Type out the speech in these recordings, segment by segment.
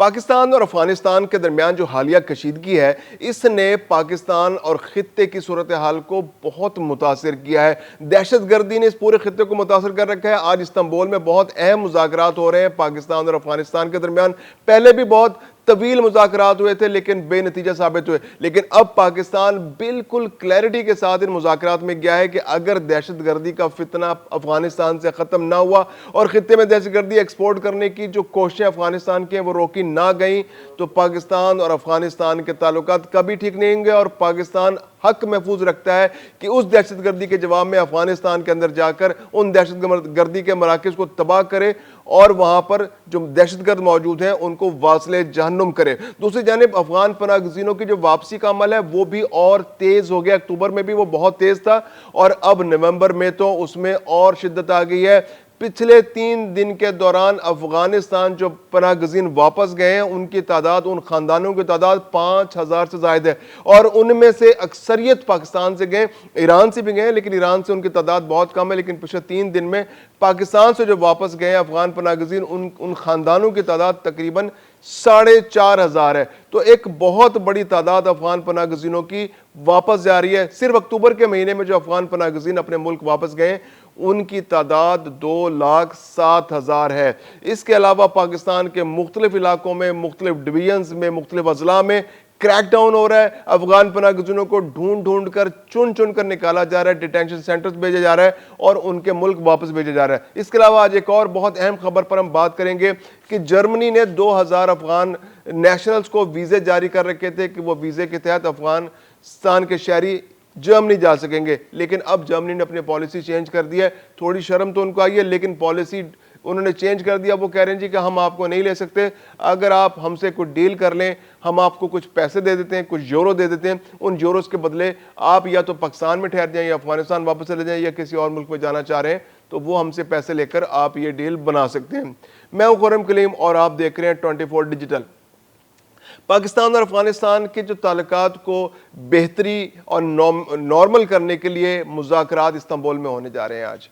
پاکستان اور افغانستان کے درمیان جو حالیہ کشیدگی ہے اس نے پاکستان اور خطے کی صورتحال کو بہت متاثر کیا ہے۔ دہشت گردی نے اس پورے خطے کو متاثر کر رکھا ہے۔ آج استنبول میں بہت اہم مذاکرات ہو رہے ہیں پاکستان اور افغانستان کے درمیان۔ پہلے بھی بہت طویل مذاکرات ہوئے تھے لیکن بے نتیجہ ثابت ہوئے، لیکن اب پاکستان بالکل کلیئرٹی کے ساتھ ان مذاکرات میں گیا ہے کہ اگر دہشت گردی کا فتنہ افغانستان سے ختم نہ ہوا اور خطے میں دہشت گردی ایکسپورٹ کرنے کی جو کوششیں افغانستان کے وہ روکی نہ گئیں تو پاکستان اور افغانستان کے تعلقات کبھی ٹھیک نہیں ہوں گے، اور پاکستان حق محفوظ رکھتا ہے کہ اس دہشت گردی کے جواب میں افغانستان کے اندر جا کر ان دہشت گردی کے مراکز کو تباہ کرے اور وہاں پر جو دہشت گرد موجود ہیں ان کو واصل جہنم کرے۔ دوسری جانب افغان پناہ گزینوں کی جو واپسی کا عمل ہے وہ بھی اور تیز ہو گیا۔ اکتوبر میں بھی وہ بہت تیز تھا اور اب نومبر میں تو اس میں اور شدت آ گئی ہے۔ پچھلے 3 دن کے دوران افغانستان جو پناہ گزین واپس گئے ہیں ان کی تعداد، ان خاندانوں کی تعداد 5000 سے زائد ہے، اور ان میں سے اکثریت پاکستان سے گئے، ایران سے بھی گئے لیکن ایران سے ان کی تعداد بہت کم ہے، لیکن پچھلے 3 دن میں پاکستان سے جو واپس گئے ہیں افغان پناہ گزین ان خاندانوں کی تعداد تقریباً 4500 ہے۔ تو ایک بہت بڑی تعداد افغان پناہ گزینوں کی واپس جا رہی ہے۔ صرف اکتوبر کے مہینے میں جو افغان پناہ گزین اپنے ملک واپس گئے ان کی تعداد 2,07,000 ہے۔ اس کے علاوہ پاکستان کے مختلف علاقوں میں، مختلف ڈویژنز میں، مختلف اضلاع میں کریک ڈاؤن ہو رہا ہے۔ افغان پناہ گزینوں کو ڈھونڈ کر چن کر نکالا جا رہا ہے، ڈیٹینشن سینٹرز بھیجا جا رہا ہے اور ان کے ملک واپس بھیجا جا رہا ہے۔ اس کے علاوہ آج ایک اور بہت اہم خبر پر ہم بات کریں گے کہ جرمنی نے 2000 افغان نیشنلز کو ویزے جاری کر رکھے تھے کہ وہ ویزے کے تحت افغانستان کے شہری جرمنی جا سکیں گے، لیکن اب جرمنی نے اپنی پالیسی چینج کر دی ہے۔ تھوڑی شرم تو ان کو آئی ہے لیکن پالیسی انہوں نے چینج کر دیا۔ وہ کہہ رہے ہیں جی کہ ہم آپ کو نہیں لے سکتے، اگر آپ ہم سے کوئی ڈیل کر لیں ہم آپ کو کچھ پیسے دے دیتے ہیں، کچھ یورو دے دیتے ہیں، ان یوروز کے بدلے آپ یا تو پاکستان میں ٹھہر جائیں یا افغانستان واپس چلے جائیں یا کسی اور ملک میں جانا چاہ رہے ہیں تو وہ ہم سے پیسے لے کر آپ یہ ڈیل بنا سکتے ہیں۔ میں ہوں خرم کلیم اور آپ دیکھ رہے ہیں 24 ڈیجیٹل۔ پاکستان اور افغانستان کے جو تعلقات کو بہتری اور نارمل کرنے کے لیے مذاکرات استنبول میں ہونے جا رہے ہیں۔ آج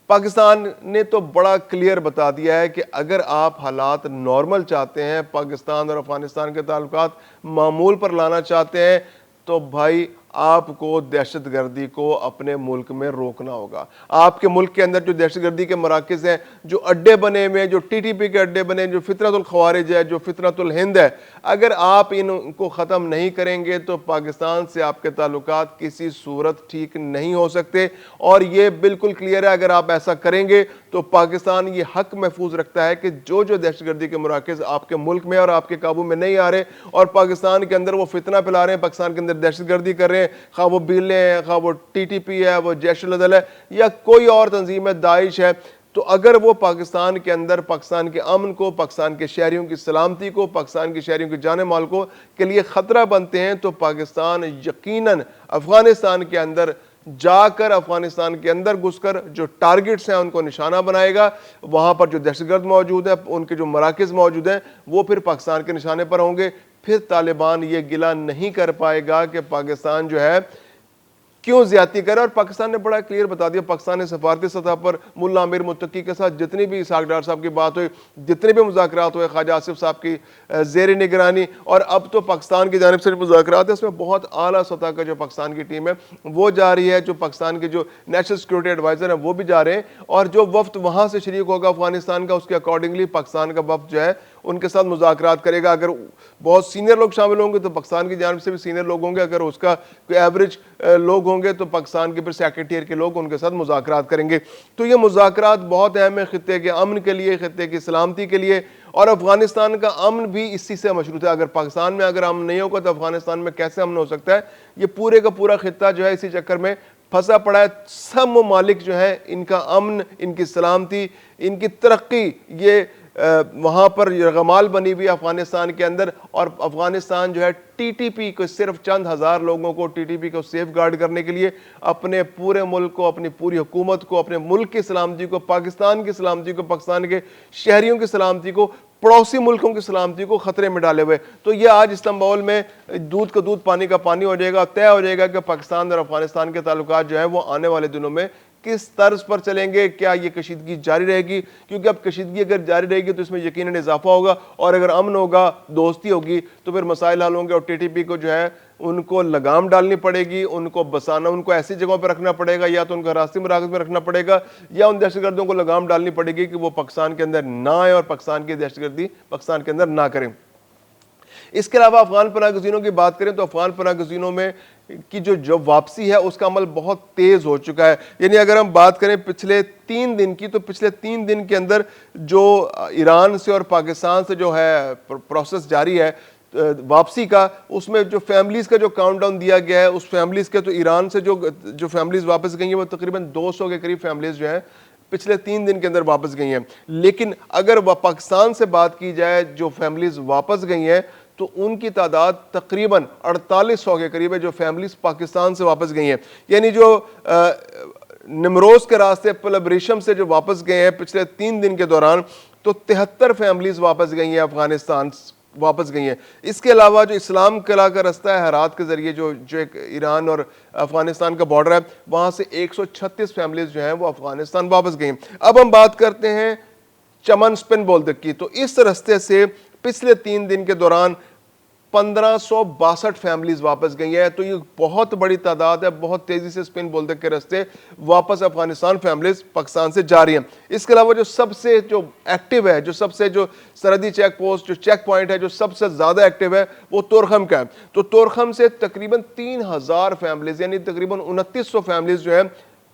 پاکستان نے تو بڑا کلیئر بتا دیا ہے کہ اگر آپ حالات نارمل چاہتے ہیں، پاکستان اور افغانستان کے تعلقات معمول پر لانا چاہتے ہیں تو بھائی آپ کو دہشت گردی کو اپنے ملک میں روکنا ہوگا۔ آپ کے ملک کے اندر جو دہشت گردی کے مراکز ہیں، جو اڈے بنے ہوئے ہیں، جو ٹی ٹی پی کے اڈے بنے ہیں، جو فطرت الخوارج ہے، جو فطرت الہند ہے، اگر آپ ان کو ختم نہیں کریں گے تو پاکستان سے آپ کے تعلقات کسی صورت ٹھیک نہیں ہو سکتے، اور یہ بالکل کلیئر ہے اگر آپ ایسا کریں گے تو پاکستان یہ حق محفوظ رکھتا ہے کہ جو دہشت گردی کے مراکز آپ کے ملک میں اور آپ کے قابو میں نہیں آ رہے اور پاکستان کے اندر وہ فتنہ پھیلا رہے ہیں، پاکستان کے اندر دہشت گردی کر رہے ہیں، خواہ وہ بیلے ہیں، خواہ وہ ٹی ٹی پی ہے، وہ جیش العدل ہے یا کوئی اور تنظیم ہے، داعش ہے، تو اگر وہ پاکستان کے اندر پاکستان کے امن کو، پاکستان کے شہریوں کی سلامتی کو، پاکستان کے شہریوں کی جان مال کو کے لیے خطرہ بنتے ہیں تو پاکستان یقیناً افغانستان کے اندر جا کر، افغانستان کے اندر گھس کر جو ٹارگٹس ہیں ان کو نشانہ بنائے گا۔ وہاں پر جو دہشت گرد موجود ہیں، ان کے جو مراکز موجود ہیں وہ پھر پاکستان کے نشانے پر ہوں گے۔ پھر طالبان یہ گلہ نہیں کر پائے گا کہ پاکستان جو ہے کیوں زیادتی کر رہا ہے، اور پاکستان نے بڑا کلیئر بتا دیا۔ پاکستان نے سفارتی سطح پر ملا امیر متقی کے ساتھ جتنی بھی اسحاق ڈار صاحب کی بات ہوئی، جتنے بھی مذاکرات ہوئے خواجہ آصف صاحب کی زیر نگرانی، اور اب تو پاکستان کی جانب سے مذاکرات ہیں، اس میں بہت اعلیٰ سطح کا جو پاکستان کی ٹیم ہے وہ جا رہی ہے، جو پاکستان کے جو نیشنل سیکورٹی ایڈوائزر ہیں وہ بھی جا رہے ہیں، اور جو وفد وہاں سے شریک ہوگا افغانستان کا اس کے اکارڈنگلی پاکستان کا وفد جو ہے ان کے ساتھ مذاکرات کرے گا۔ اگر بہت سینئر لوگ شامل ہوں گے تو پاکستان کی جانب سے بھی سینئر لوگ ہوں گے، اگر اس کا کوئی ایوریج لوگ ہوں گے تو پاکستان کے پھر سیکریٹریٹ کے لوگ ان کے ساتھ مذاکرات کریں گے۔ تو یہ مذاکرات بہت اہم ہے خطے کے امن کے لیے، خطے کی سلامتی کے لیے، اور افغانستان کا امن بھی اسی سے مشروط ہے۔ اگر پاکستان میں اگر امن نہیں ہوگا تو افغانستان میں کیسے امن ہو سکتا ہے؟ یہ پورے کا پورا خطہ جو ہے اسی چکر میں پھنسا پڑا ہے۔ سب ممالک جو ہیں ان کا امن، ان کی سلامتی، ان کی ترقی، یہ وہاں پر یرغمال بنی ہوئی افغانستان کے اندر، اور افغانستان جو ہے ٹی ٹی پی کو صرف چند ہزار لوگوں کو ٹی ٹی پی کو سیف گارڈ کرنے کے لیے اپنے پورے ملک کو، اپنی پوری حکومت کو، اپنے ملک کی سلامتی کو، پاکستان کی سلامتی کو، پاکستان کے شہریوں کی سلامتی کو، پڑوسی ملکوں کی سلامتی کو خطرے میں ڈالے ہوئے۔ تو یہ آج استنبول میں دودھ کا دودھ پانی کا پانی ہو جائے گا، طے ہو جائے گا کہ پاکستان اور افغانستان کے تعلقات جو ہیں وہ آنے والے دنوں میں کس طرز پر چلیں گے, کیا یہ کشیدگی جاری رہے گی؟ کیونکہ اب کشیدگی اگر جاری رہے گی تو اس میں یقیناً اضافہ ہوگا, اور اگر امن ہوگا, دوستی ہوگی, تو پھر مسائل حل ہوں گے, اور ٹی ٹی پی کو جو ہے ان کو لگام ڈالنی پڑے گی, ان کو بسانا, ان کو ایسی جگہوں پہ رکھنا پڑے گا, یا تو ان کو راستی مراکز میں رکھنا پڑے گا, یا ان دہشت گردوں کو لگام ڈالنی پڑے گی کہ وہ پاکستان کے اندر نہ آئے اور پاکستان کی دہشت گردی پاکستان کے اندر نہ کریں. اس کے علاوہ افغان پناہ گزینوں کی بات کریں تو افغان پناہ گزینوں میں کی جو واپسی ہے اس کا عمل بہت تیز ہو چکا ہے. یعنی اگر ہم بات کریں پچھلے 3 دن کی, تو پچھلے 3 دن کے اندر جو ایران سے اور پاکستان سے جو ہے پروسیس جاری ہے واپسی کا, اس میں جو فیملیز کا جو کاؤنٹ ڈاؤن دیا گیا ہے, اس فیملیز کے تو ایران سے جو فیملیز واپس گئی ہیں وہ تقریباً 200 کے قریب فیملیز جو ہیں پچھلے 3 دن کے اندر واپس گئی ہیں. لیکن اگر پاکستان سے بات کی جائے جو فیملیز واپس گئی ہیں تو ان کی تعداد تقریباً 4800 کے قریب ہے جو فیملیز پاکستان سے واپس گئی ہیں. یعنی جو نمروز کے راستے پلبریشم سے جو واپس گئے ہیں پچھلے 3 دن کے دوران, تو 73 فیملیز واپس گئی ہیں, افغانستان واپس گئی ہیں. اس کے علاوہ جو اسلام قلعہ کا رستہ ہے ہرات کے ذریعے جو ایک ایران اور افغانستان کا بارڈر ہے, وہاں سے 136 فیملیز جو ہیں وہ افغانستان واپس گئی ہیں. اب ہم بات کرتے ہیں چمن سپن بولدک کی, تو اس رستے سے پچھلے 3 دن کے دوران 1562 فیملیز واپس گئی ہیں. تو یہ بہت بڑی تعداد ہے, بہت تیزی سے سپن بولدک کے رستے واپس افغانستان فیملیز پاکستان سے جا رہی ہیں. اس کے علاوہ جو سب سے جو ایکٹیو ہے, جو سب سے جو سرحدی چیک پوسٹ, جو چیک پوائنٹ ہے جو سب سے زیادہ ایکٹیو ہے وہ تورخم کا ہے. تو تورخم سے تقریباً 3000 فیملیز یعنی تقریباً 2900 فیملیز جو ہیں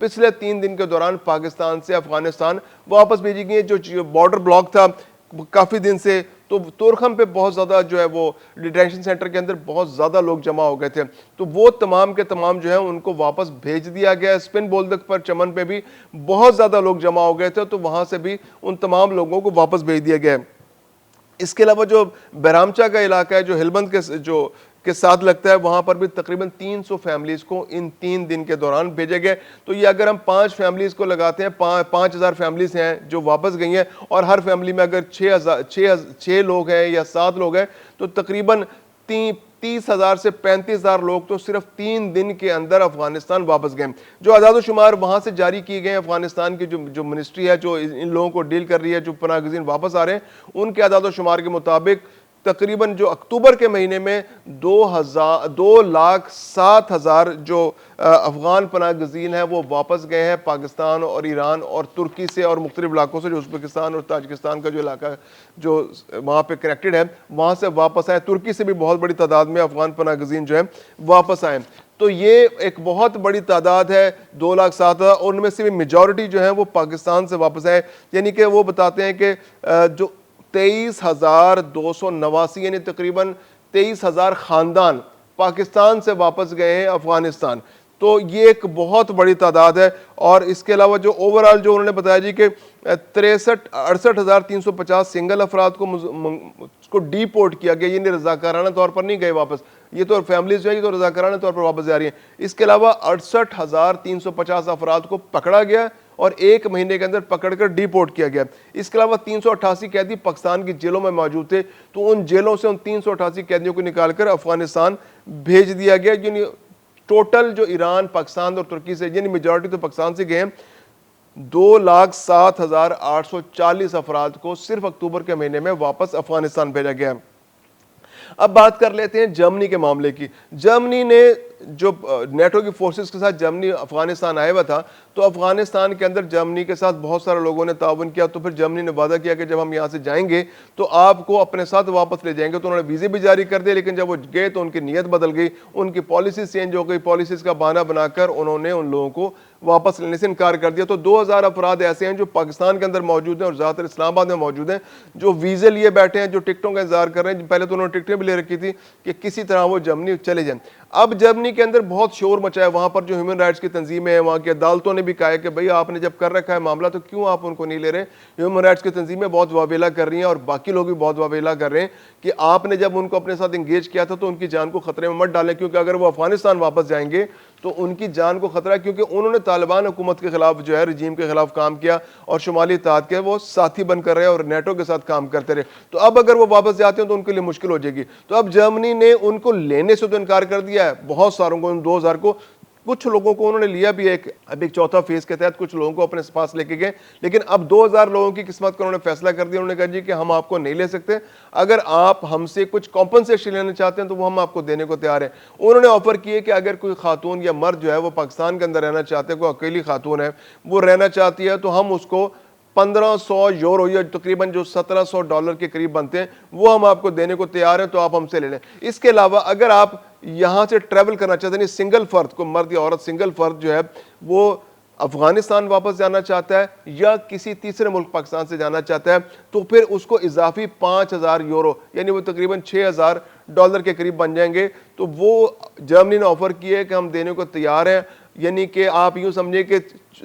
پچھلے 3 دن کے دوران پاکستان سے افغانستان واپس بھیجی گئی ہیں. جو بارڈر بلاک تھا کافی دن سے, تو تورخم پہ بہت زیادہ جو ہے وہ ڈیٹینشن سینٹر کے اندر بہت زیادہ لوگ جمع ہو گئے تھے, تو وہ تمام کے تمام جو ہیں ان کو واپس بھیج دیا گیا. سپن بولدک پر چمن پہ بھی بہت زیادہ لوگ جمع ہو گئے تھے, تو وہاں سے بھی ان تمام لوگوں کو واپس بھیج دیا گیا. اس کے علاوہ جو برامچا کا علاقہ ہے جو ہلبند کے ساتھ لگتا ہے, وہاں پر بھی تقریباً 300 فیملیز کو ان 3 دن کے دوران بھیجے گئے. تو یہ اگر ہم 5 فیملیز کو لگاتے ہیں, 5000 فیملیز ہیں جو واپس گئی ہیں, اور ہر فیملی میں اگر 6 لوگ ہیں یا 7 لوگ ہیں, تو تقریباً 30,000 سے 35,000 لوگ تو صرف 3 دن کے اندر افغانستان واپس گئے. جو اعداد و شمار وہاں سے جاری کیے گئے ہیں, افغانستان کی جو منسٹری ہے جو ان لوگوں کو ڈیل کر رہی ہے, جو پناہ گزین واپس آ رہے ہیں, ان کے اعداد و شمار کے مطابق تقریباً جو اکتوبر کے مہینے میں 2,07,000 جو افغان پناہ گزین ہیں وہ واپس گئے ہیں پاکستان اور ایران اور ترکی سے اور مختلف علاقوں سے, جو ازبکستان اور تاجکستان کا جو علاقہ جو وہاں پہ کنیکٹڈ ہے وہاں سے واپس آئے. ترکی سے بھی بہت بڑی تعداد میں افغان پناہ گزین جو ہیں واپس آئے. تو یہ ایک بہت بڑی تعداد ہے 2,07,000, اور ان میں سے بھی میجورٹی جو ہیں وہ پاکستان سے واپس آئے. یعنی کہ وہ بتاتے ہیں کہ جو 23,289 یعنی تقریباً 23,000 خاندان پاکستان سے واپس گئے ہیں افغانستان. تو یہ ایک بہت بڑی تعداد ہے. اور اس کے علاوہ جو اوورال جو انہوں نے بتایا جی کہ 68,350 سنگل افراد کو ڈی پورٹ کیا گیا, یعنی رضاکارانہ طور پر نہیں گئے واپس, یہ تو فیملیز جو ہے یہ تو رضاکارانہ طور پر واپس جا رہی ہیں. اس کے علاوہ 68,350 افراد کو پکڑا گیا اور 1 مہینے کے اندر پکڑ کر ڈی پورٹ کیا گیا. اس کے علاوہ 388 قیدی پاکستان کی جیلوں میں موجود تھے, تو ان جیلوں سے ان 388 قیدیوں کو نکال کر افغانستان بھیج دیا گیا. یعنی ٹوٹل جو ایران, پاکستان اور ترکی سے, یعنی میجورٹی تو پاکستان سے گئے ہیں, 2,07,840 افراد کو صرف اکتوبر کے مہینے میں واپس افغانستان بھیجا گیا. اب بات کر لیتے ہیں جرمنی کے معاملے کی. جرمنی نے جو نیٹو کی فورسز کے ساتھ جرمنی افغانستان آیا ہوا تھا, تو افغانستان کے اندر جرمنی کے ساتھ بہت سارے لوگوں نے تعاون کیا. تو پھر جرمنی نے وعدہ کیا کہ جب ہم یہاں سے جائیں گے تو آپ کو اپنے ساتھ واپس لے جائیں گے. تو انہوں نے ویزے بھی جاری کر دیے, لیکن جب وہ گئے تو ان کی نیت بدل گئی, ان کی پالیسیز چینج ہو گئی, پالیسیز کا بہانہ بنا کر انہوں نے ان لوگوں کو واپس لینے سے انکار کر دیا. تو 2,000 افراد ایسے ہیں جو پاکستان کے اندر موجود ہیں اور زیادہ تر اسلام آباد میں موجود ہیں, جو ویزے لیے بیٹھے ہیں, جو ٹکٹوں کا انتظار کر رہے ہیں. پہلے تو انہوں نے ٹکٹیں بھی لے رکھی تھی کہ کسی طرح وہ جرمنی چلے جائیں. اب جرمنی کے اندر بہت شور مچا ہے, وہاں پر جو ہیومن رائٹس کی تنظیمیں ہیں, وہاں کی عدالتوں نے بھی کہا ہے کہ بھئی آپ نے جب کر رکھا ہے معاملہ تو کیوں آپ ان کو نہیں لے رہے. ہیومن رائٹس کی تنظیمیں بہت واویلا کر رہی ہیں اور باقی لوگ بھی بہت واویلا کر رہے ہیں کہ آپ نے جب ان کو اپنے ساتھ انگیج کیا تھا تو ان کی جان کو خطرے میں مت ڈالیں, کیونکہ اگر وہ افغانستان واپس جائیں گے تو ان کی جان کو خطرہ ہے, کیونکہ انہوں نے طالبان حکومت کے خلاف جو ہے رجیم کے خلاف کام کیا اور شمالی اتحاد کے وہ ساتھی بن کر رہے اور نیٹو کے ساتھ کام کرتے رہے. تو اب اگر وہ واپس جاتے ہیں تو ان کے لیے مشکل ہو جائے گی. تو اب جرمنی نے ان کو لینے سے تو انکار کر دیا ہے, بہت ساروں کو, ان 2,000 کو, کچھ لوگوں کو انہوں نے لیا بھی ہے، اب ایک چوتھا فیز کے تحت کچھ لوگوں کو اپنے پاس لے کے گئے، لیکن اب 2000 لوگوں کی قسمت کا انہوں نے فیصلہ کر دیا. انہوں نے کہا جی کہ ہم آپ کو نہیں لے سکتے، اگر آپ ہم سے کچھ کمپنسیشن لینا چاہتے ہیں تو وہ ہم آپ کو دینے کو تیار ہیں. انہوں نے آفر کیے کہ اگر کوئی خاتون یا مرد جو ہے وہ پاکستان کے اندر رہنا چاہتے ہیں، کوئی اکیلی خاتون ہے وہ رہنا چاہتی ہے، تو ہم اس کو 1500 یورو یا تقریباً جو $1700 کے قریب بنتے ہیں وہ ہم آپ کو دینے کو تیار ہیں، تو آپ ہم سے لے لیں. اس کے علاوہ اگر آپ یہاں سے ٹریول کرنا چاہتے ہیں، سنگل فرد کو، مرد یا عورت سنگل فرد جو ہے وہ افغانستان واپس جانا چاہتا ہے یا کسی تیسرے ملک پاکستان سے جانا چاہتا ہے، تو پھر اس کو اضافی 5000 یورو یعنی وہ تقریباً $6000 کے قریب بن جائیں گے. تو وہ جرمنی نے آفر کیا ہے کہ ہم دینے کو تیار ہیں. یعنی کہ آپ یوں سمجھیں کہ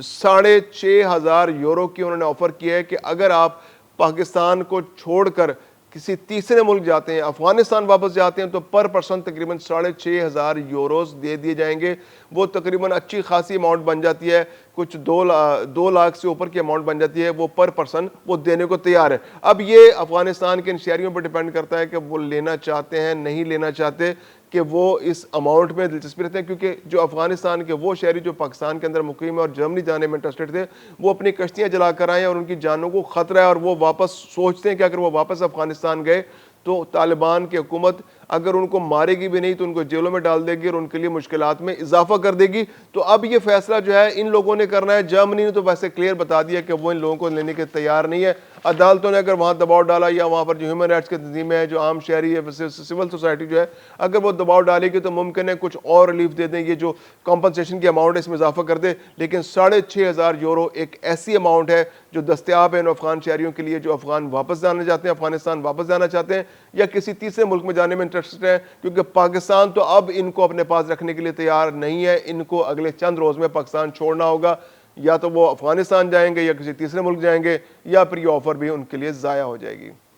6500 یورو کی انہوں نے آفر کیا ہے کہ اگر آپ پاکستان کو چھوڑ کر کسی تیسرے ملک جاتے ہیں، افغانستان واپس جاتے ہیں، تو پر پرسن تقریباً 6500 یوروز دے دیے جائیں گے. وہ تقریباً اچھی خاصی اماؤنٹ بن جاتی ہے، کچھ 2 لاکھ سے اوپر کی اماؤنٹ بن جاتی ہے. وہ پر پرسن وہ دینے کو تیار ہے. اب یہ افغانستان کے ان شہریوں پر ڈیپینڈ کرتا ہے کہ وہ لینا چاہتے ہیں نہیں لینا چاہتے، کہ وہ اس اماؤنٹ میں دلچسپی رکھتے ہیں. کیونکہ جو افغانستان کے وہ شہری جو پاکستان کے اندر مقیم ہے اور جرمنی جانے میں انٹرسٹڈ تھے، وہ اپنی کشتیاں جلا کر آئے اور ان کی جانوں کو خطرہ ہے، اور وہ واپس سوچتے ہیں کہ اگر وہ واپس افغانستان گئے تو طالبان کی حکومت اگر ان کو مارے گی بھی نہیں تو ان کو جیلوں میں ڈال دے گی اور ان کے لیے مشکلات میں اضافہ کر دے گی. تو اب یہ فیصلہ جو ہے ان لوگوں نے کرنا ہے. جرمنی نے تو ویسے کلیئر بتا دیا کہ وہ ان لوگوں کو لینے کے تیار نہیں ہے. عدالتوں نے اگر وہاں دباؤ ڈالا یا وہاں پر جو ہیومن رائٹس کی تنظیمیں ہیں، جو عام شہری ہے، سول سوسائٹی جو ہے، اگر وہ دباؤ ڈالے گی تو ممکن ہے کچھ اور ریلیف دے دیں، یہ جو کمپنسیشن کی اماؤنٹ ہے اس میں اضافہ کر دے. لیکن 6500 یورو ایک ایسی اماؤنٹ ہے جو دستیاب ہے ان افغان شہریوں کے لیے جو افغان واپس جانا چاہتے ہیں، افغانستان واپس جانا چاہتے ہیں یا کسی تیسرے ملک میں جانے میں انٹرسٹڈ ہیں. کیونکہ پاکستان تو اب ان کو اپنے پاس رکھنے کے لیے تیار نہیں ہے. ان کو اگلے چند روز میں پاکستان چھوڑنا ہوگا، یا تو وہ افغانستان جائیں گے یا کسی تیسرے ملک جائیں گے، یا پھر یہ آفر بھی ان کے لیے ضائع ہو جائے گی.